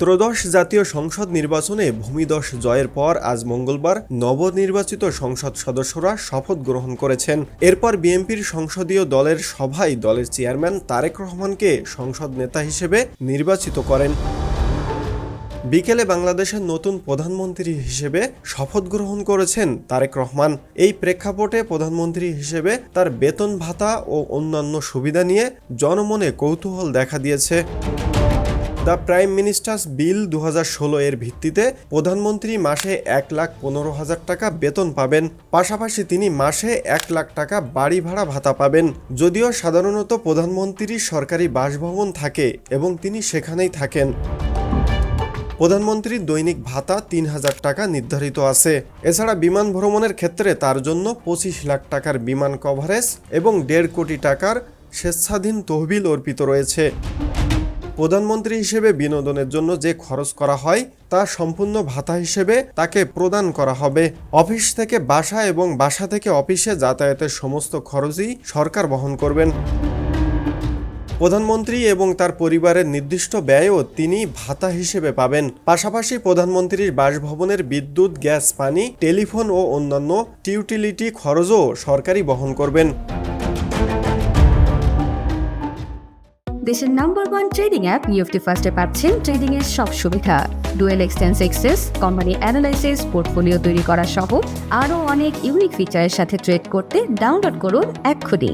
ত্রয়োদশ জাতীয় সংসদ নির্বাচনে ভূমিধস জয়ের পর আজ মঙ্গলবার নবনির্বাচিত সংসদ সদস্যরা শপথ গ্রহণ করেছেন। এরপর বিএনপির সংসদীয় দলের সভায় দলের চেয়ারম্যান তারেক রহমানকে সংসদ নেতা হিসেবে নির্বাচিত করেন। বিকেলে বাংলাদেশের নতুন প্রধানমন্ত্রী হিসেবে শপথ গ্রহণ করেছেন তারেক রহমান। এই প্রেক্ষাপটে প্রধানমন্ত্রী হিসেবে তার বেতন ভাতা ও অন্যান্য সুবিধা নিয়ে জনমনে কৌতূহল দেখা দিয়েছে। দ্য প্রাইম মিনিস্টার্স বিল 2016 এর ভিত্তিতে প্রধানমন্ত্রী মাসে 1,15,000 টাকা বেতন পাবেন। পাশাপাশি তিনি মাসে 1 লাখ টাকা বাড়ি ভাড়া ভাতা পাবেন। যদিও সাধারণত প্রধানমন্ত্রীর সরকারি বাসভবন থাকে এবং তিনি সেখানেই থাকেন। প্রধানমন্ত্রীর দৈনিক ভাতা 3,000 টাকা নির্ধারিত আছে। এছাড়া বিমান ভ্রমণের ক্ষেত্রে তার জন্য 25 লাখ টাকার বিমান কভারেজ এবং 1.5 কোটি টাকার স্বেচ্ছাধীন তহবিল অর্পিত রয়েছে। প্রধানমন্ত্রী হিসেবে বিনোদনের জন্য যে খরচ করা হয় তা সম্পূর্ণ ভাতা হিসেবে তাকে প্রদান করা হবে। অফিস থেকে বাসা এবং বাসা থেকে অফিসে যাতায়াতের সমস্ত খরচই সরকার বহন করবেন। প্রধানমন্ত্রী এবং তার পরিবারের নির্দিষ্ট ব্যয়ও তিনি ভাতা হিসেবে পাবেন। পাশাপাশি প্রধানমন্ত্রীর বাসভবনের বিদ্যুৎ, গ্যাস, পানি, টেলিফোন ও অন্যান্য ইউটিলিটি খরচও সরকারই বহন করবেন। দেশের নাম্বার 1 ট্রেডিং অ্যাপ নিফটি ফার্স্টে পাচ্ছেন ট্রেডিং এর সব সুবিধা, dual exchange access, company analysis, portfolio তৈরি করা সহ আরও অনেক ইউনিক ফিচারের সাথে ট্রেড করতে ডাউনলোড করুন এক্ষুনি।